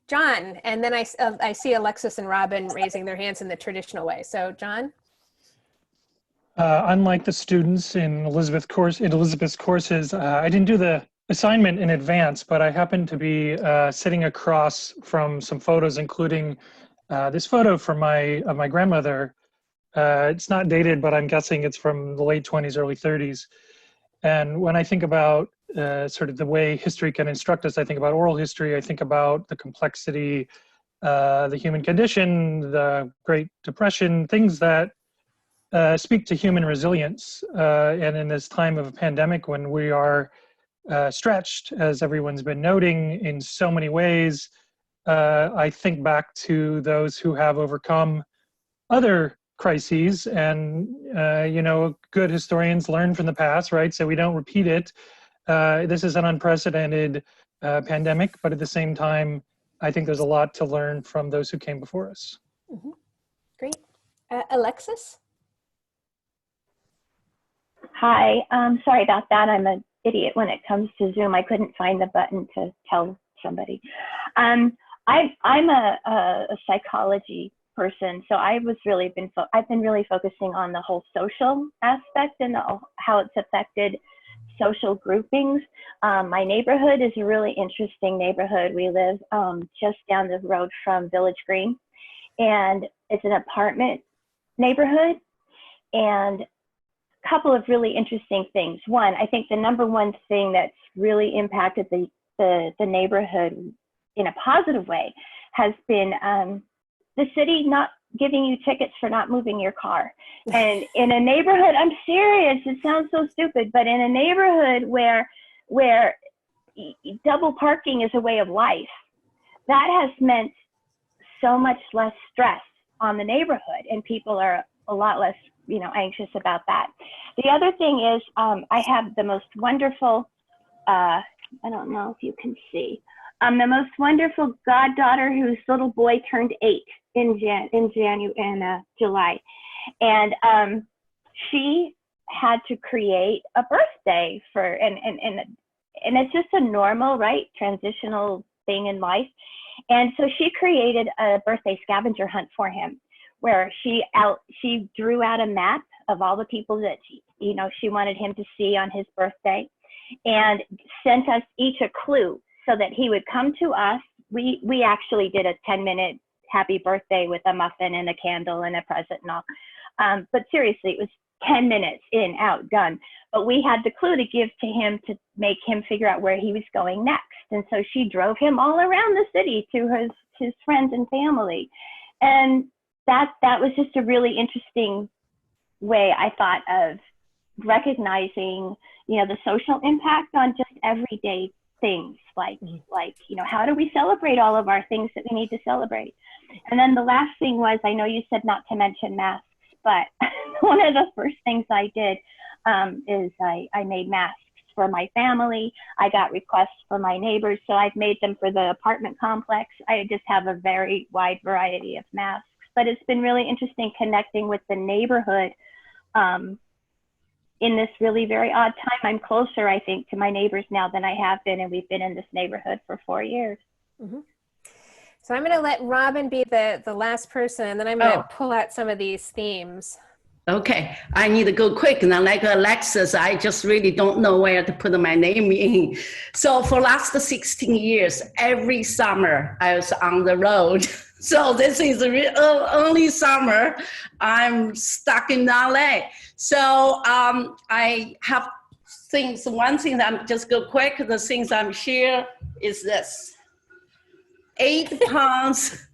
John, and then I see Alexis and Robin raising their hands in the traditional way. So, John? Unlike the students in Elizabeth's courses, I didn't do the assignment in advance, but I happened to be sitting across from some photos, including this photo from my grandmother. It's not dated, but I'm guessing it's from the late 20s, early 30s. And when I think about sort of the way history can instruct us, I think about oral history, I think about the complexity, the human condition, the Great Depression, things that speak to human resilience. And in this time of a pandemic, when we are stretched, as everyone's been noting, in so many ways, I think back to those who have overcome other crises, and good historians learn from the past, right? So we don't repeat it. This is an unprecedented pandemic, but at the same time, I think there's a lot to learn from those who came before us. Mm-hmm. Great. Alexis? Hi, sorry about that. I'm an idiot when it comes to Zoom. I couldn't find the button to tell somebody. I'm a psychology person, so I've been really focusing on the whole social aspect and how it's affected social groupings. My neighborhood is a really interesting neighborhood. We live just down the road from Village Green, and it's an apartment neighborhood. And a couple of really interesting things. One, I think the number one thing that's really impacted the neighborhood in a positive way has been the city not giving you tickets for not moving your car. And in a neighborhood, I'm serious, it sounds so stupid, but in a neighborhood where double parking is a way of life, that has meant so much less stress on the neighborhood, and people are a lot less anxious about that. The other thing is I have the most wonderful, I don't know if you can see, the most wonderful goddaughter whose little boy turned 8 in July. And she had to create a birthday and it's just a normal, right, transitional thing in life. And so she created a birthday scavenger hunt for him, where she drew out a map of all the people that she wanted him to see on his birthday, and sent us each a clue so that he would come to us. We actually did a 10-minute happy birthday with a muffin and a candle and a present and all. But seriously, it was 10 minutes in, out, done. But we had the clue to give to him to make him figure out where he was going next. And so she drove him all around the city to his friends and family. And that was just a really interesting way, I thought, of recognizing, the social impact on just everyday things, like how do we celebrate all of our things that we need to celebrate? And then the last thing was, I know you said not to mention masks, but one of the first things I did is I made masks for my family. I got requests for my neighbors, so I've made them for the apartment complex. I just have a very wide variety of masks, but it's been really interesting connecting with the neighborhood in this really very odd time. I'm closer, I think, to my neighbors now than I have been, and we've been in this neighborhood for 4 years. Mm-hmm. So I'm going to let Robin be the last person, and then I'm going to pull out some of these themes. Okay, I need to go quick. Now, like Alexis, I just really don't know where to put my name in. So for last 16 years, every summer I was on the road. So this is the only summer I'm stuck in LA. So I have things, one thing that I'm just go quick, the things I'm share is this. 8 pounds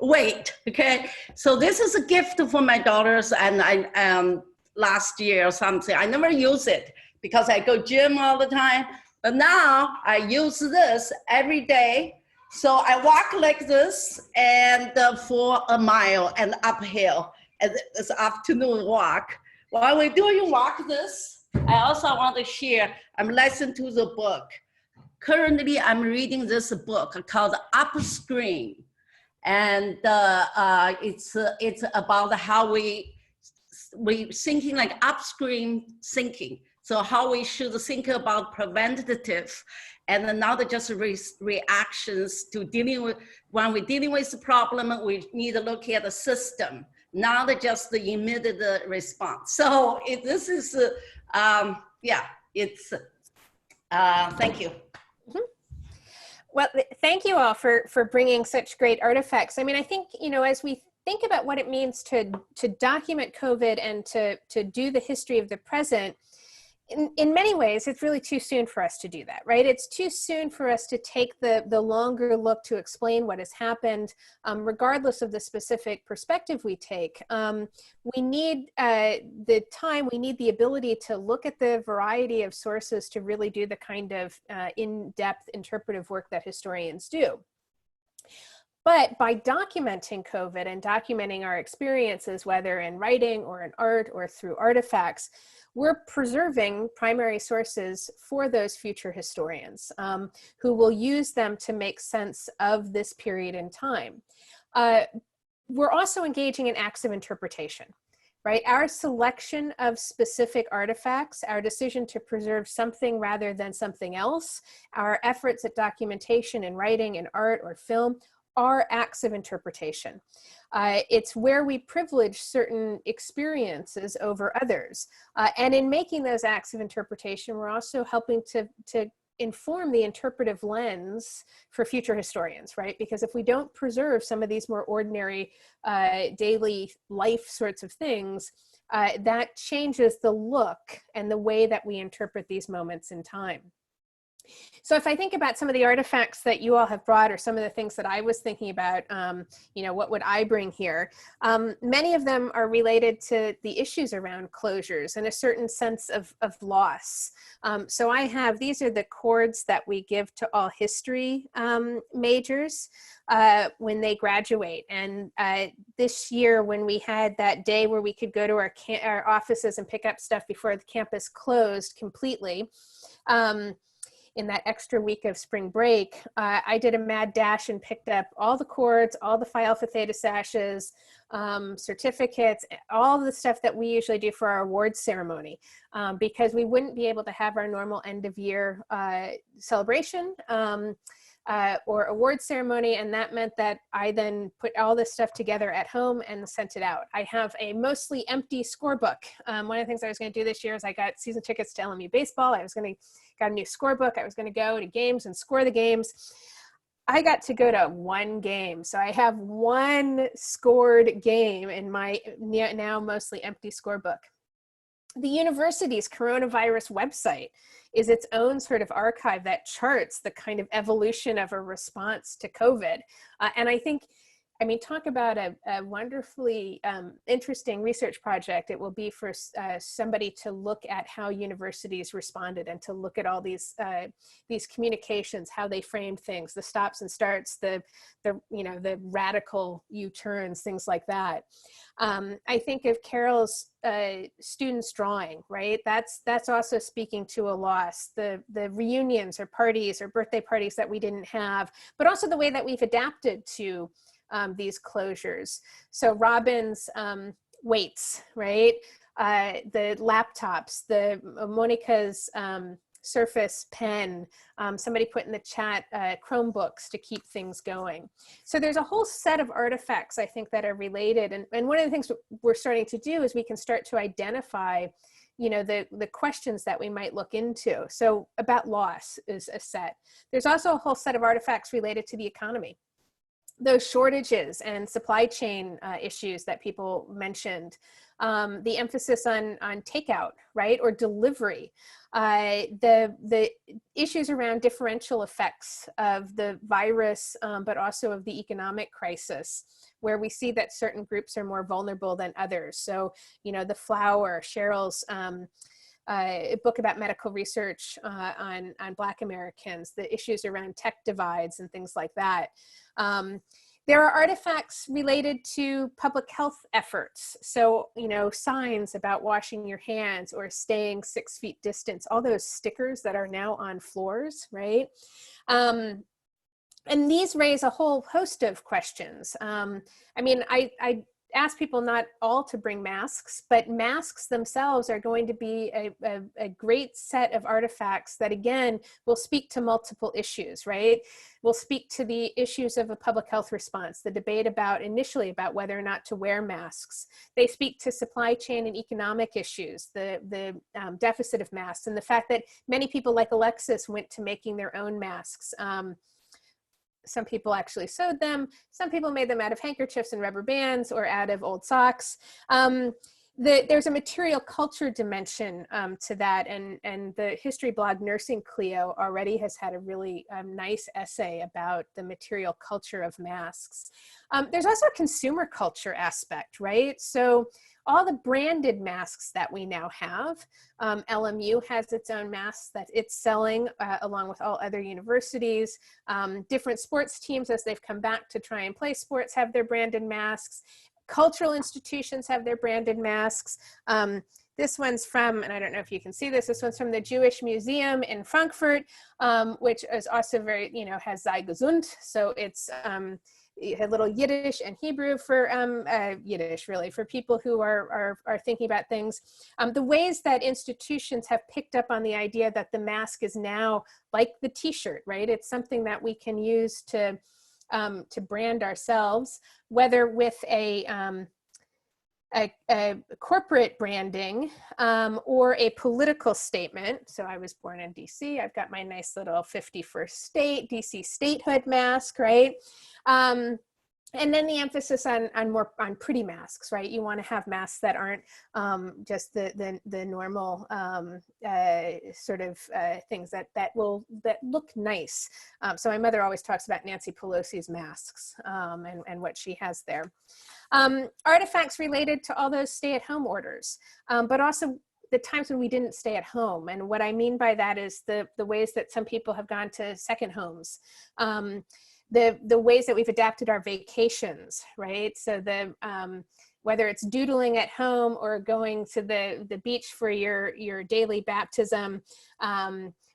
weight, okay? So this is a gift for my daughters, and last year or something. I never use it because I go gym all the time. But now I use this every day. So I walk like this and for a mile and uphill. And it's afternoon walk. While we're doing walk this, I also want to share, I'm listening to the book. Currently, I'm reading this book called Upstream. And it's about how we thinking like upstream thinking. So how we should think about preventative and not just reactions to dealing with, when we're dealing with the problem, we need to look at the system, not just the immediate response. So this is, yeah, it's, thank you. Mm-hmm. Well, thank you all for bringing such great artifacts. I mean, I think, you know, as we think about what it means to document COVID and to do the history of the present, in many ways, it's really too soon for us to do that, right? It's too soon for us to take the longer look to explain what has happened, regardless of the specific perspective we take. We need the time, we need the ability to look at the variety of sources to really do the kind of in-depth interpretive work that historians do. But by documenting COVID and documenting our experiences, whether in writing or in art or through artifacts, we're preserving primary sources for those future historians who will use them to make sense of this period in time. We're also engaging in acts of interpretation, right? Our selection of specific artifacts, our decision to preserve something rather than something else, our efforts at documentation in writing, in art or film, are acts of interpretation. It's where we privilege certain experiences over others. And in making those acts of interpretation, we're also helping to inform the interpretive lens for future historians, right? Because if we don't preserve some of these more ordinary daily life sorts of things, that changes the look and the way that we interpret these moments in time. So if I think about some of the artifacts that you all have brought or some of the things that I was thinking about, you know, what would I bring here? Many of them are related to the issues around closures and a certain sense of loss. So I have, these are the cords that we give to all history majors when they graduate. And this year when we had that day where we could go to our offices and pick up stuff before the campus closed completely, in that extra week of spring break, I did a mad dash and picked up all the cords, all the Phi Alpha Theta sashes, certificates, all the stuff that we usually do for our awards ceremony, because we wouldn't be able to have our normal end of year celebration or award ceremony. And that meant that I then put all this stuff together at home and sent it out. I have a mostly empty scorebook. One of the things I was going to do this year is I got season tickets to LMU baseball. I was going to got a new scorebook. I was going to go to games and score the games. I got to go to one game. So I have one scored game in my now mostly empty scorebook. The university's coronavirus website is its own sort of archive that charts the kind of evolution of a response to COVID. And I think, I mean, talk about a wonderfully interesting research project it will be for somebody to look at how universities responded and to look at all these communications, how they framed things, the stops and starts, the radical U-turns, things like that. I think of Carol's students drawing, right? That's also speaking to a loss. The reunions or parties or birthday parties that we didn't have, but also the way that we've adapted to these closures. So Robin's weights, right? The laptops, the Monica's Surface pen, somebody put in the chat Chromebooks to keep things going. So there's a whole set of artifacts I think that are related. And one of the things we're starting to do is we can start to identify, you know, the questions that we might look into. So about loss is a set. There's also a whole set of artifacts related to the economy. Those shortages and supply chain issues that people mentioned, the emphasis on takeout, right, or delivery, the issues around differential effects of the virus, but also of the economic crisis, where we see that certain groups are more vulnerable than others. So, you know, the flower, Cheryl's a book about medical research on Black Americans, the issues around tech divides and things like that. There are artifacts related to public health efforts. So, you know, signs about washing your hands or staying 6 feet distance, all those stickers that are now on floors, right? And these raise a whole host of questions. I mean, I ask people not all to bring masks, but masks themselves are going to be a great set of artifacts that, again, will speak to multiple issues, right? Will speak to the issues of a public health response, the debate initially about whether or not to wear masks. They speak to supply chain and economic issues, the deficit of masks, and the fact that many people like Alexis went to making their own masks. Some people actually sewed them. Some people made them out of handkerchiefs and rubber bands or out of old socks. There's a material culture dimension to that, and the history blog Nursing Clio already has had a really nice essay about the material culture of masks. There's also a consumer culture aspect, right? So all the branded masks that we now have, LMU has its own masks that it's selling along with all other universities. Different sports teams, as they've come back to try and play sports, have their branded masks. Cultural institutions have their branded masks. This one's from, and I don't know if you can see this one's from the Jewish Museum in Frankfurt, which is also very, you know, has Sei gesund. So it's a little Yiddish and Hebrew for Yiddish, really, for people who are thinking about things. The ways that institutions have picked up on the idea that the mask is now like the t-shirt, right? It's something that we can use to brand ourselves, whether with a corporate branding or a political statement. So I was born in DC. I've got my nice little 51st state, DC statehood mask, right? And then the emphasis on pretty masks, right? You want to have masks that aren't just the normal sort of things that look nice. So my mother always talks about Nancy Pelosi's masks and what she has there. Artifacts related to all those stay-at-home orders, but also the times when we didn't stay at home. And what I mean by that is the ways that some people have gone to second homes. The ways that we've adapted our vacations, right? So whether it's doodling at home or going to the beach for your daily baptism,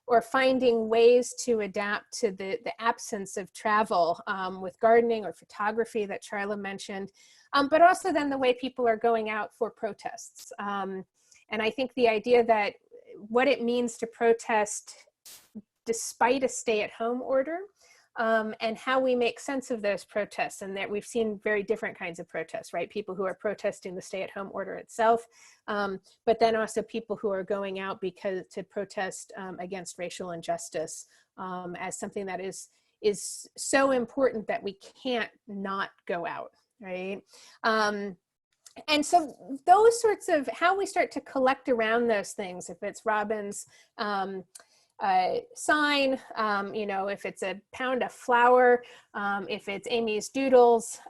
or finding ways to adapt to the absence of travel with gardening or photography that Charla mentioned, but also then the way people are going out for protests. And I think the idea that what it means to protest despite a stay-at-home order, and how we make sense of those protests, and that we've seen very different kinds of protests, right? People who are protesting the stay-at-home order itself, but then also people who are going out to protest against racial injustice as something that is so important that we can't not go out, right? And so those sorts of, how we start to collect around those things, if it's Robin's sign, you know, if it's a pound of flour, if it's Amy's doodles,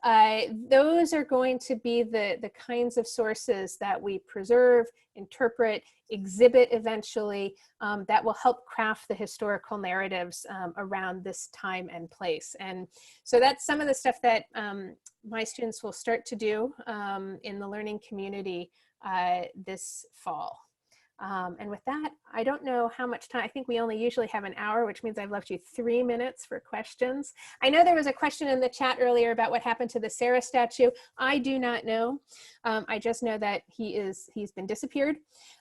those are going to be the kinds of sources that we preserve, interpret, exhibit eventually, that will help craft the historical narratives around this time and place. And so that's some of the stuff that my students will start to do in the learning community this fall. And with that, I don't know how much time. I think we only usually have an hour, which means I've left you 3 minutes for questions. I know there was a question in the chat earlier about what happened to the Sarah statue. I do not know. I just know that he's been disappeared.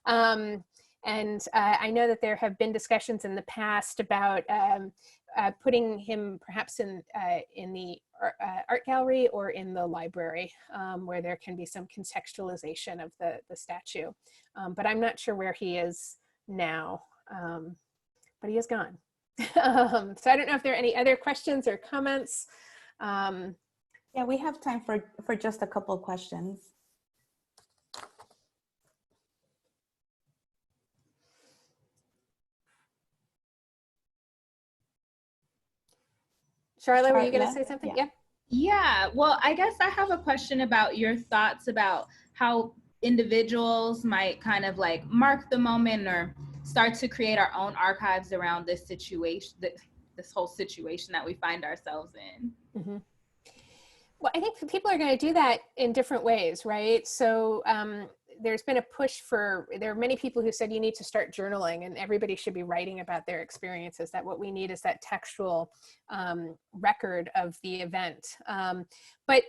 And I know that there have been discussions in the past about putting him perhaps in the art gallery or in the library, where there can be some contextualization of the statue. But I'm not sure where he is now, but he is gone. So I don't know if there are any other questions or comments. Yeah, we have time for just a couple of questions. Charlotte, were you going to Yeah. say something? Yeah. Yeah, well, I guess I have a question about your thoughts about how individuals might kind of like mark the moment or start to create our own archives around this situation, this whole situation that we find ourselves in. Mm-hmm. Well, I think people are going to do that in different ways, right? So there's been a push there are many people who said you need to start journaling and everybody should be writing about their experiences, that what we need is that textual record of the event. But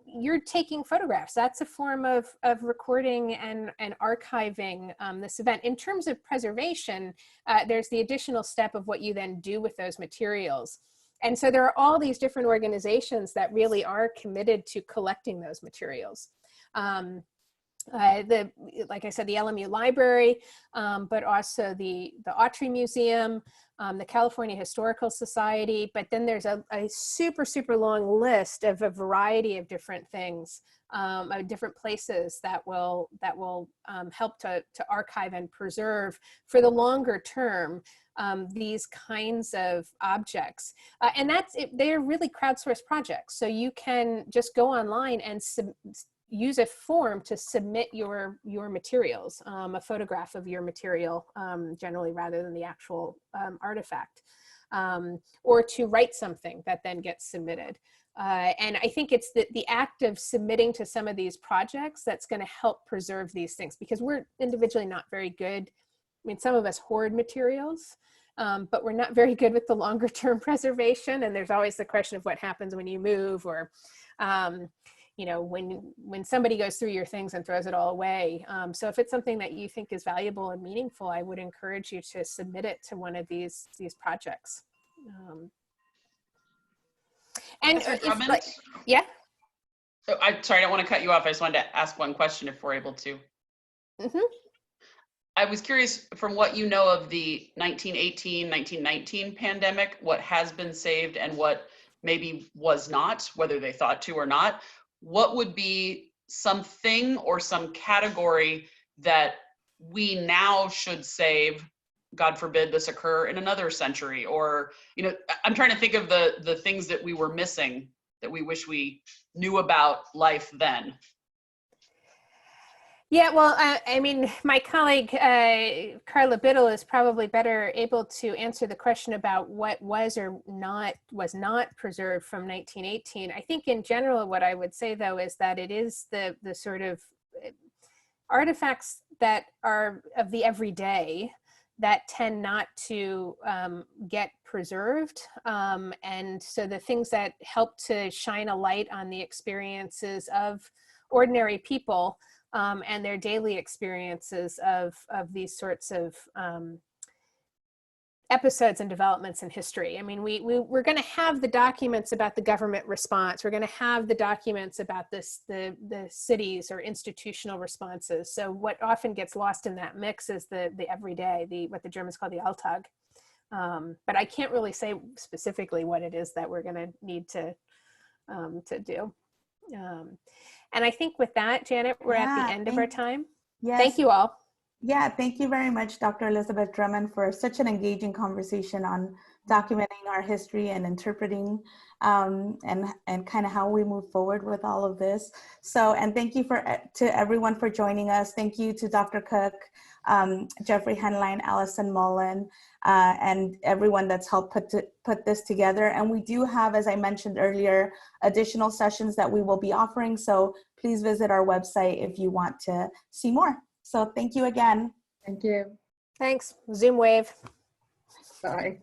you're taking photographs. That's a form of recording and archiving this event. In terms of preservation, there's the additional step of what you then do with those materials. And so there are all these different organizations that really are committed to collecting those materials. Like I said, the LMU Library, but also the Autry Museum, the California Historical Society, but then there's a super, super long list of a variety of different things, different places that will help to archive and preserve for the longer term these kinds of objects. And they're really crowdsourced projects. So you can just go online and use a form to submit your materials, a photograph of your material, generally rather than the actual artifact, or to write something that then gets submitted. And I think it's the act of submitting to some of these projects that's going to help preserve these things, because we're individually not very good. I mean, some of us hoard materials, but we're not very good with the longer term preservation. And there's always the question of what happens when you move, or you know, when somebody goes through your things and throws it all away. So if it's something that you think is valuable and meaningful, I would encourage you to submit it to one of these projects. And Drummond? yeah. So I'm sorry, I don't want to cut you off. I just wanted to ask one question if we're able to. Mm-hmm. I was curious, from what you know of the 1918, 1919 pandemic, what has been saved and what maybe was not, whether they thought to or not, what would be something or some category that we now should save, God forbid this occur in another century? Or, you know, I'm trying to think of the things that we were missing that we wish we knew about life then. Yeah, well, I mean, my colleague, Carla Biddle, is probably better able to answer the question about what was not preserved from 1918. I think in general, what I would say, though, is that it is the sort of artifacts that are of the everyday that tend not to get preserved. And so the things that help to shine a light on the experiences of ordinary people and their daily experiences of these sorts of episodes and developments in history. I mean, we're going to have the documents about the government response. We're going to have the documents about the cities or institutional responses. So what often gets lost in that mix is the everyday, what the Germans call the Alltag. But I can't really say specifically what it is that we're going to need to do. And I think with that, Janet, we're at the end of our time. Yes. Thank you all. Yeah, thank you very much, Dr. Elizabeth Drummond, for such an engaging conversation on documenting our history and interpreting and kind of how we move forward with all of this. So, and thank you to everyone for joining us. Thank you to Dr. Cook, Jeffrey Henline, Allison Mullen, and everyone that's helped put this together. And we do have, as I mentioned earlier, additional sessions that we will be offering. So please visit our website if you want to see more. So thank you again. Thank you. Thanks. Zoom wave. Bye.